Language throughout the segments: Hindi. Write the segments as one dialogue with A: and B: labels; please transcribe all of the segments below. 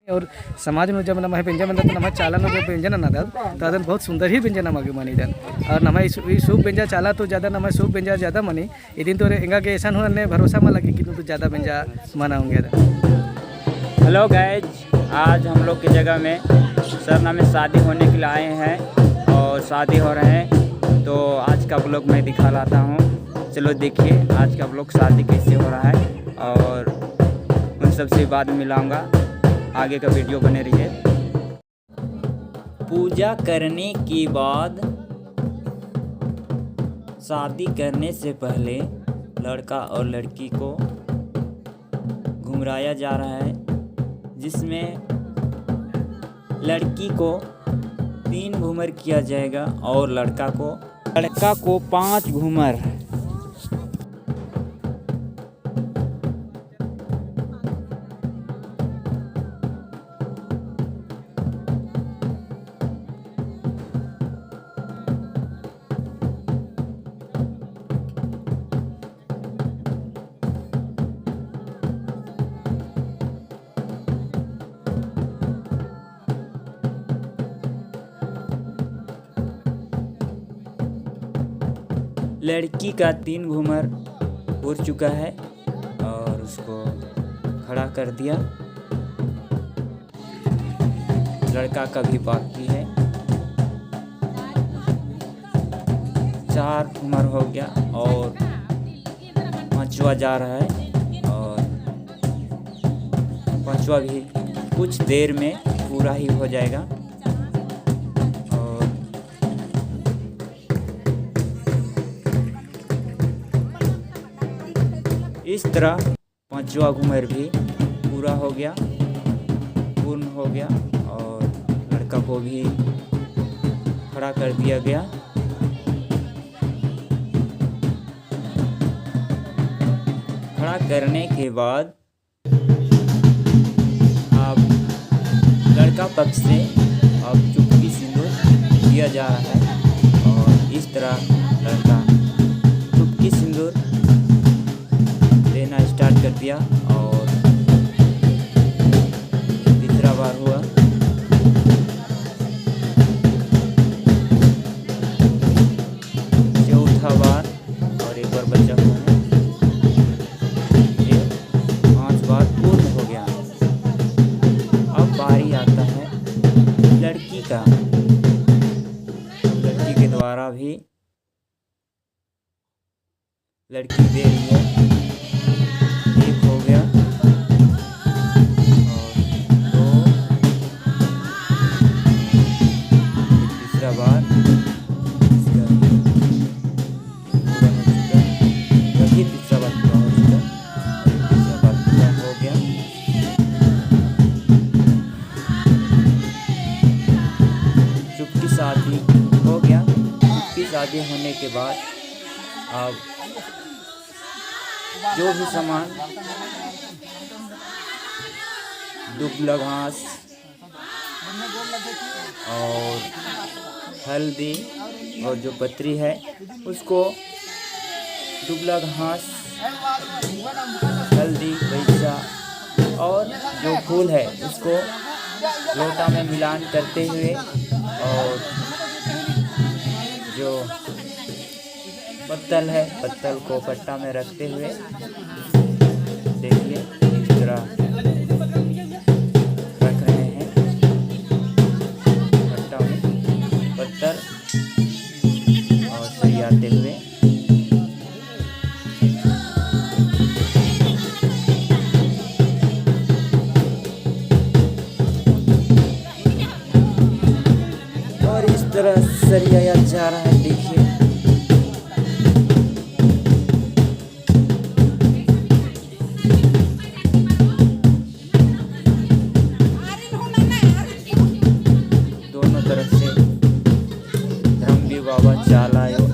A: और समाज में जब नम व्यंजन बनता तो नम चाला जो व्यंजन ಅನ್ನೋದು तो ಅದನ್ನು बहुत सुंदर ही व्यंजन नಮಗೆ ಮನಿದೆ और नम सूप व्यंजन चाला तो ज़्यादा नम सूप व्यंजन ज़्यादा मनी इदिन तो हिंगा ऐसा होने भरोसा में लगे कि तो ज़्यादा व्यंजन मना होंगे।
B: हेलो गाइज, आज हम लोग की जगह में सरना में शादी होने के लिए आए हैं और शादी हो रहे हैं, तो आज का ब्लॉग मैं दिखा लाता हूँ। चलो देखिए आज का ब्लॉग शादी कैसे हो रहा है और उन सबसे बाद में मिलाऊंगा। आगे का वीडियो बने रहिए। पूजा करने के बाद शादी करने से पहले लड़का और लड़की को घुमराया जा रहा है, जिसमें लड़की को 3 घूमर किया जाएगा और लड़का को 5 घूमर। लड़की का 3 घूमर हो चुका है और उसको खड़ा कर दिया। लड़का का भी बाकी है, 4 घूमर हो गया और 5वां जा रहा है और 5वां भी कुछ देर में पूरा ही हो जाएगा। इस तरह 5वां घूमर भी पूरा हो गया, पूर्ण हो गया और लड़का को भी खड़ा कर दिया गया। खड़ा करने के बाद अब लड़का पक्ष से अब चुटकी सिंदूर दिया जा रहा है और इस तरह लड़का चुटकी सिंदूर देना स्टार्ट कर दिया और तीसरा बार हुआ। चौथा बार और एक बार बचा हुआ है, ये 5 बार पूर्ण हो गया। अब बारी आता है लड़की का। लड़की के द्वारा भी लड़की दे रही है, हो गया और 2, तीसरा बार वही तीसरा बार पूरा हो चुका, तीसरा बार पूरा हो गया। चुपकी शादी हो गया। चुपकी शादी होने के बाद अब जो भी सामान दुबला घास और हल्दी और जो पत्री है उसको दुबला घास, हल्दी, पैसा और जो फूल है उसको लोटा में मिलान करते हुए और जो पत्तल है पत्तल को पट्टा में रखते हुए देखिए इस तरह रख रहे हैं पट्टा में पत्तल और सरियाते हुए। और इस तरह सरियाया जा रहा है, देखिए बाबा चालायो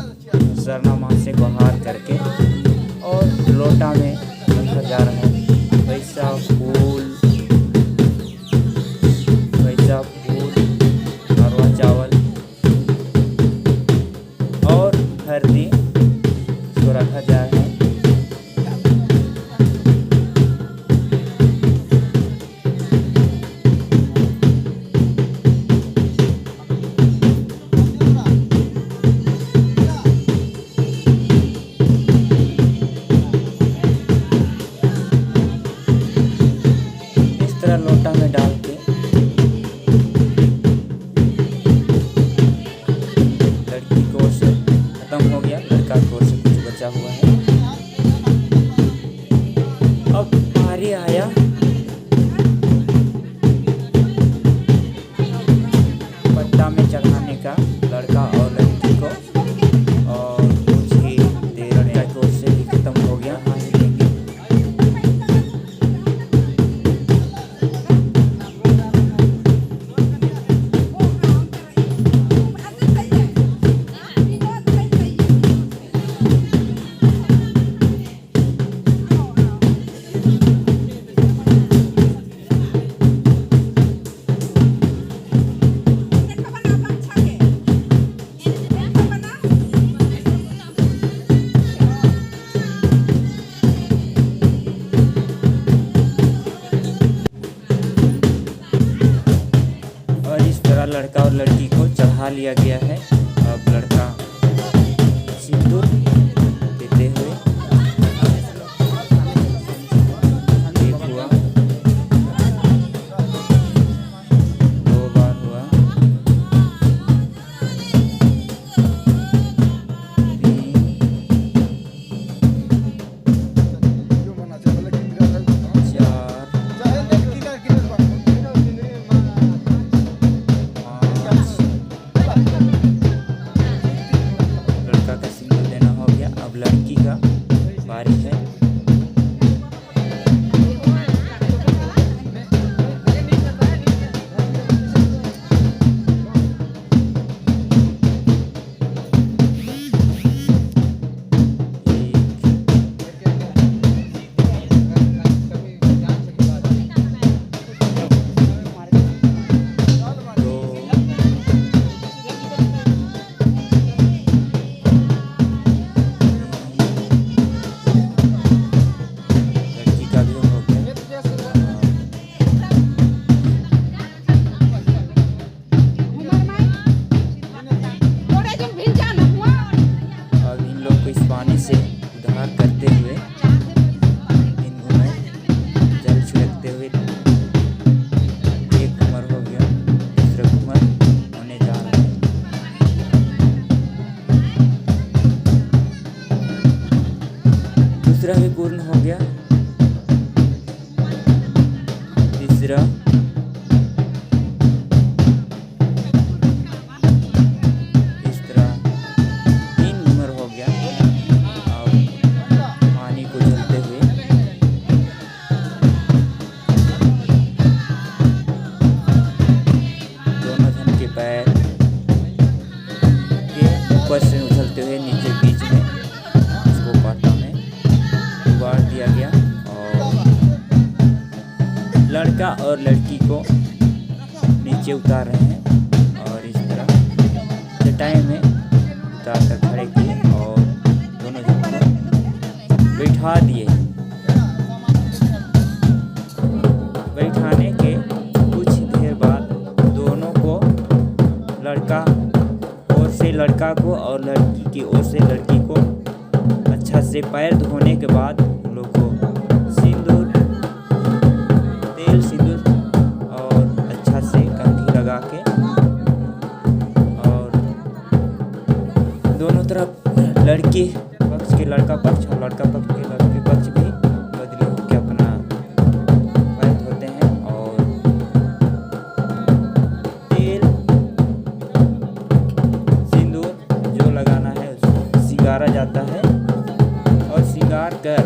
B: सरना माँ से गुहार करके और लोटा में रखा जा रहा है पैसा फूल अरवा चावल और हल्दी इसको रखा जा रहा है। आटा में डाल के लड़की की ओर से खत्म हो गया, लड़का की ओर से कुछ बचा हुआ है। अब बारी आया पट्टा में चढ़ाने का लड़का और लड़की को, और कुछ ही देर लड़का की ओर से भी खत्म हो गया। लड़का और लड़की को चढ़ा लिया गया है। अब लड़का सिंदूर देते हुए एक हुआ, 2 बार हुआ, 3, 4, लड़की का बारी है। पानी से उद्धार करते हुए इन घुमाए जल छिड़कते हुए एक घूमर हो गया, दूसरा घूमर होने जा रहा है। दूसरा भी पूर्ण हो गया, तीसरा, पैर के ऊपर से उछलते हुए नीचे बीच में उसको पाटा में उबार दिया गया, और लड़का और लड़की को नीचे उतार रहे हैं और इस तरह चटाई में उतार कर खड़े किए और दोनों जन को बैठा दिए। बैठाने के कुछ देर बाद दोनों को लड़का ओर से लड़का को और लड़की की ओर से लड़की को अच्छा से पैर धोने के बाद उन लोग को सिंदूर, तेल सिंदूर और अच्छा से कंघी लगा के, और दोनों तरफ लड़की पक्ष के लड़का पक्ष और लड़का पक्ष के लड़की पक्ष भी बदली होकर अपना पैर धोते हैं, और तेल जो लगाना है उसको सिंगारा जाता है, और सिंगार कर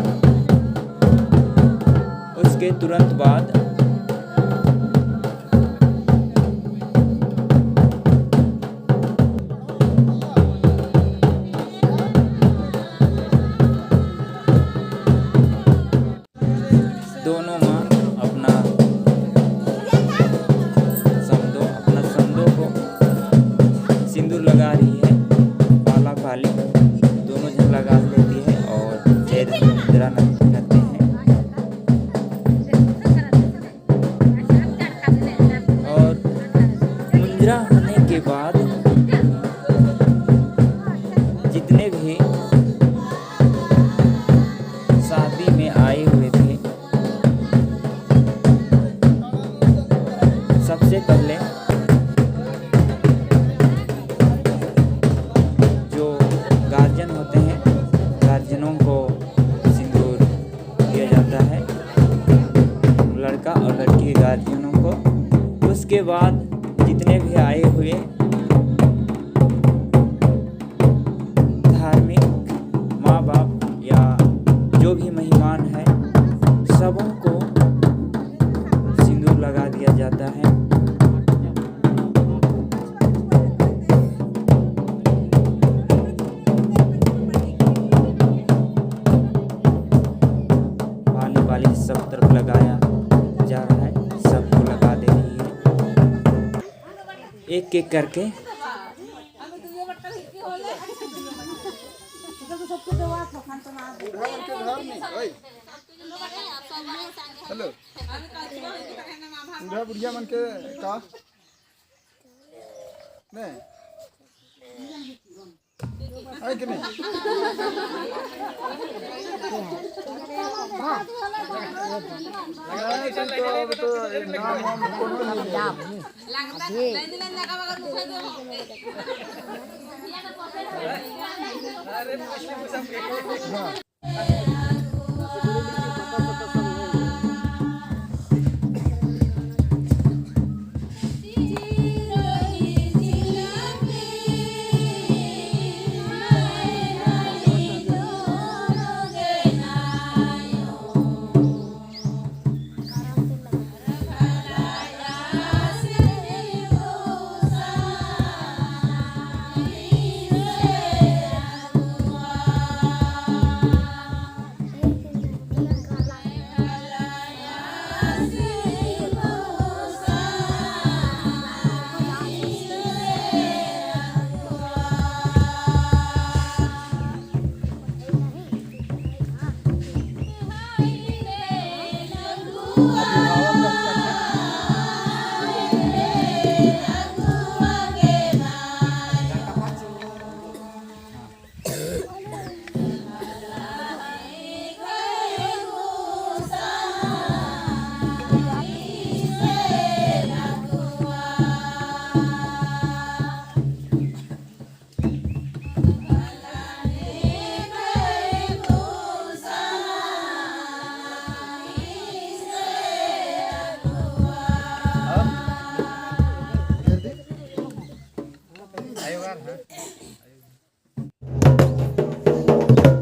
B: उसके तुरंत बाद दोनों माँ अपना समदों को सिंदूर लगा रही है, काला काली दोनों जन लगा लेती है और छेद मुद्रा रखते हैं, और मुद्रा होने के बाद जितने भी शादी में आए हुए थे सबसे पहले जो गार्जियन होते हैं, गार्जियनों को सिंदूर दिया जाता है, लड़का और लड़की के गार्जियनों को। उसके बाद जितने भी आए हुए धार्मिक माँ बाप या जो भी मेहमान है, सबों को सिंदूर लगा दिया जाता है। बाली बाली सब तरफ लगाया जा रहा है, सबको लगा दे रही है एक एक करके।
C: हेलो बुढ़ा बुढ़िया मन के का नहीं है कि नहीं तो नाम वाम कोनो नहीं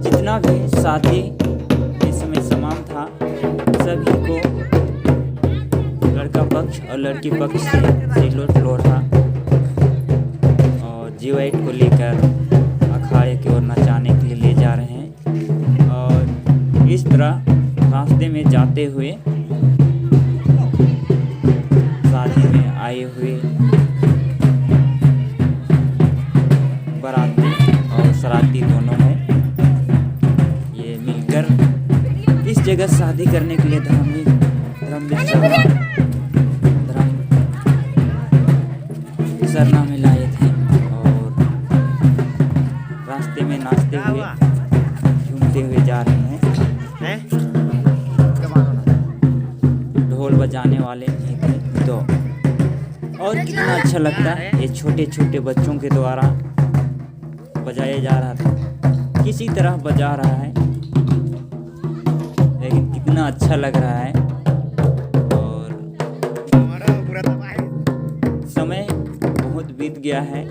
B: जितना भी शादी इस समय समाप्त था, सभी को लड़का पक्ष और लड़की पक्ष से सिलोट लोढ़ा और जीवाइट को लेकर अखाड़े की ओर नचाने के लिए ले जा रहे हैं। और इस तरह रास्ते में जाते हुए शादी में आए हुए बाराती और सराती दोनों हैं, ये मिलकर इस जगह शादी करने के लिए धर्म सरना में लाए थे। और रास्ते में नाचते हुए झूमते हुए जा रहे हैं। ढोल बजाने वाले नहीं थे तो और कितना अच्छा लगता है, ये छोटे छोटे बच्चों के द्वारा बजाया जा रहा था, किसी तरह बजा रहा है, लेकिन कितना अच्छा लग रहा है। और समय बहुत बीत गया है।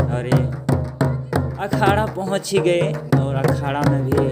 B: और ये अखाड़ा पहुंच ही गए और अखाड़ा में भी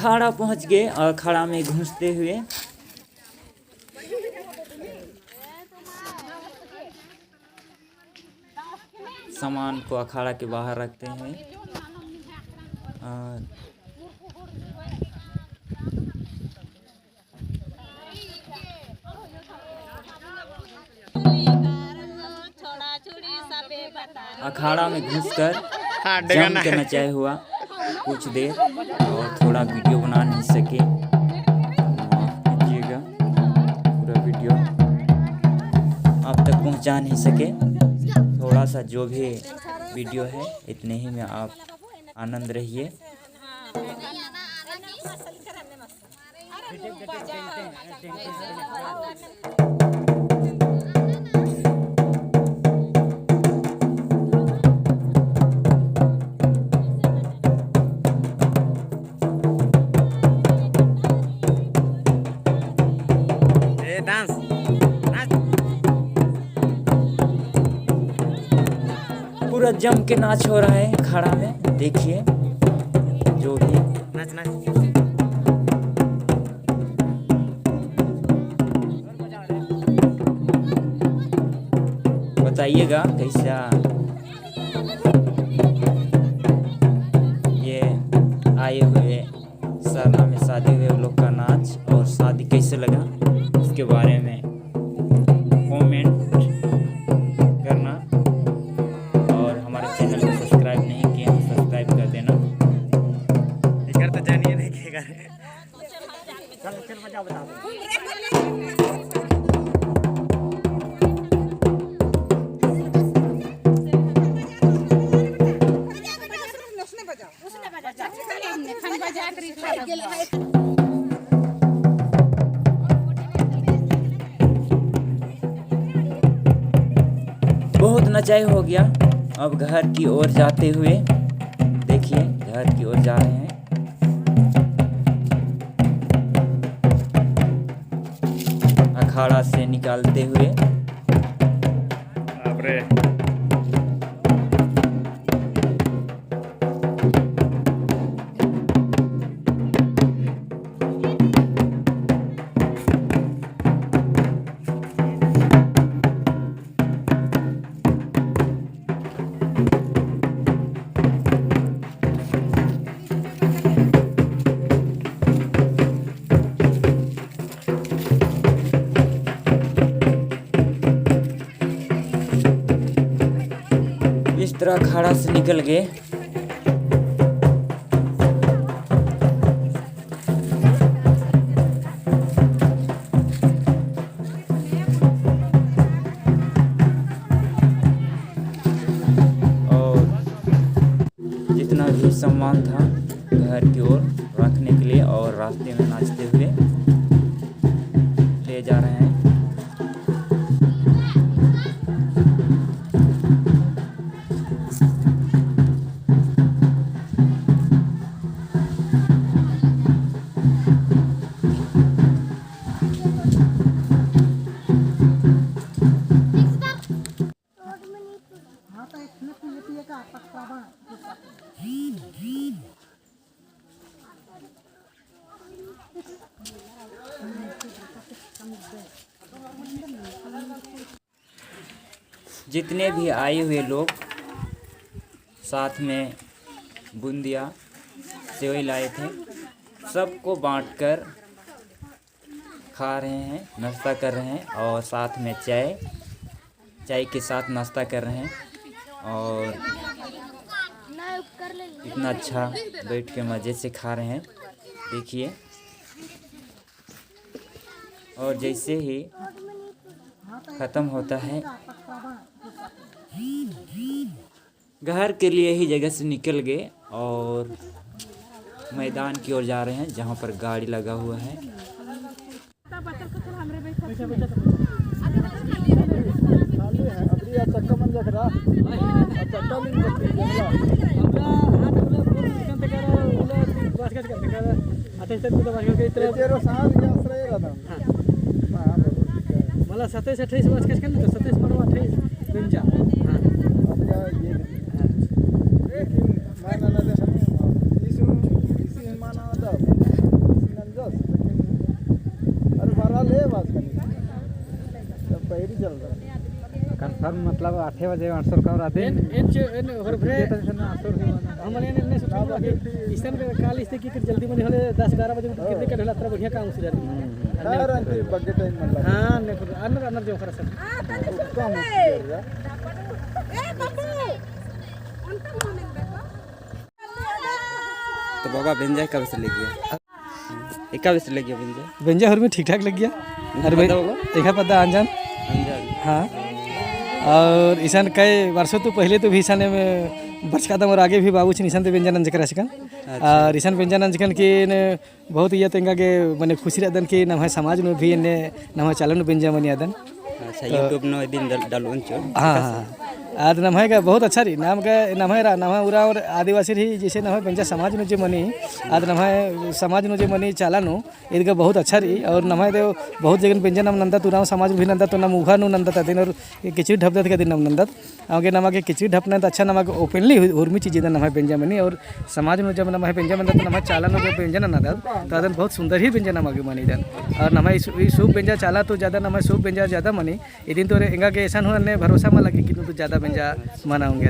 B: अखाड़ा पहुंच गए और अखाड़ा में घुसते हुए सामान को अखाड़ा के बाहर रखते हैं और अखाड़ा में घुसकर जम के नचाए हुआ कुछ देर और थोड़ा वीडियो बना नहीं सके, माफ कीजिएगा, पूरा वीडियो आप तक पहुंचा नहीं सके। थोड़ा सा जो भी वीडियो है इतने ही में आप आनंद रहिए। पूरा जम के नाच हो रहा है अखाड़ा में, देखिए जो भी नाच बताइएगा कैसा ये आए हुए सरना में शादी हुए लोग का नाच और शादी कैसे लगा इसके बारे में कमेंट करना और हमारे चैनल को सब्सक्राइब नहीं किए तो सब्सक्राइब कर देना। इसका तो जानिए नहीं किएगा। बहुत नचाई हो गया, अब घर की ओर जाते हुए देखिए घर की ओर जा रहे हैं। अखाड़ा से निकालते हुए इस तरह अखाड़ा से निकल गए। और जितना भी सामान था घर की ओर रखने के लिए और रास्ते में नाचते हुए ले जा रहे हैं। जितने भी आए हुए लोग साथ में बूंदिया सेवई लाए थे, सबको बांटकर खा रहे हैं, नाश्ता कर रहे हैं और साथ में चाय के साथ नाश्ता कर रहे हैं और इतना अच्छा बैठ के मज़े से खा रहे हैं, देखिए। और जैसे ही ख़त्म होता है घर के लिए ही जगह से निकल गए और मैदान की ओर जा रहे हैं जहाँ पर गाड़ी लगा हुआ है।
A: मला 27-28 वर्ष का 27 म्हणून 28 बेंचा
D: कंफर्म मतलब 8 बजे 800 का और आते
A: हमारे ने सोचा कि इसन काल इस्ते की जल्दी में हले 10-11 बजे कितने का ढला बढ़िया काम उसी हां ने अन्नर अन्नर जो खरा सब
B: तो बाबा बेंजा कब से लग गया कब से लग गया बेंजा
A: बेंजा हर में ठीक ठाक लग गया हर में एक पता अनजान हाँ और ईशान कई वर्षों तो पहले तो भी ईशान में बच का और आगे भी बाबू ईशान तो व्यंजन अंजकर आशिकन और ईशान व्यंजन अंजकन की बहुत ये तेंगा के मैंने खुशी रहदन कि नम समाज में भी ने नम चालन व्यंजन बनिया दन
B: अच्छा यूट्यूब नो दिन डालून चो
A: हाँ हाँ आज नम का बहुत अच्छा रही नाम उरा और आदिवासी रही जैसे नम व्यंजन समाज नो जो मनी आज नम समाज नो जो मनी चालानो इनका बहुत अच्छा रही और नम दे बहुत जगह व्यंजन नम नंदा तुरा समाज भी नंदा तो नम उघा नो नंदा दिन और किचड़ी ढपदत के दिन नम नंदत आगे नम के किचड़ी ढपना तो अच्छा नम ओपनली उर्मी चीज़ नम व्यंजन मनी और समाज में जब नम व्यंजन बनता तो नम चालानो जो व्यंजन नंदत तो अदन बहुत सुंदर ही व्यंजन नम मनी दन और नम सूप व्यंजन चाला तो ज़्यादा नम सूप व्यंजन ज़्यादा मनी दिन तो एंगा के ऐसा हुआ भरोसा में लगे कि तो ज़्यादा व्यंजन मनाऊंगे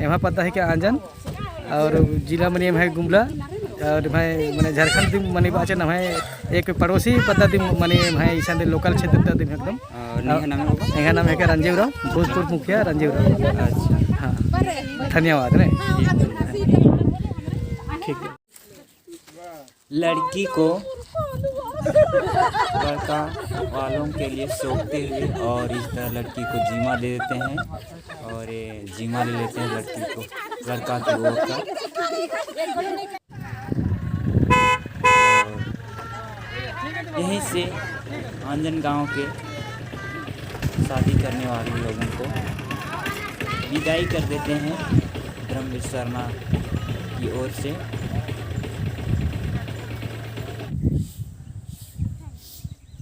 A: यहाँ पता है क्या आंजन और जिला मनी है गुमला और भाई मैंने झारखंड दिन मनी बाचे ना है एक पड़ोसी पता दिन मनी है ईशान लोकल क्षेत्र दिन एकदम यहाँ नाम है क्या रंजीव राव भोजपुर मुखिया रंजीव राव अच्छा हाँ धन्यवाद ने ठीक है
B: लड़की को लड़का वालों के लिए सौंपते हुए और इस तरह लड़की को जीमा दे देते हैं और ये जीमा ले लेते हैं लड़की को लड़का की ओर का यहीं से आंजन गांव के शादी करने वाले लोगों को विदाई कर देते हैं धर्मवीर शर्मा की ओर से।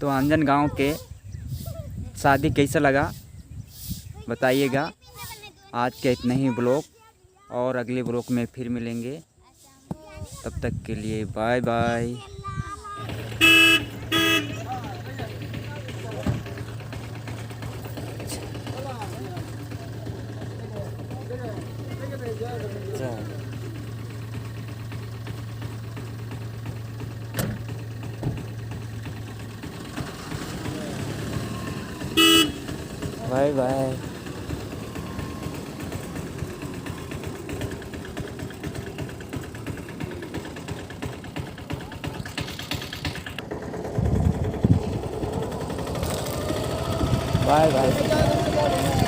B: तो आंजन गांव के शादी कैसा लगा बताइएगा। आज के इतने ही ब्लॉग और अगले ब्लॉग में फिर मिलेंगे, तब तक के लिए bye bye. Bye bye. Bye bye.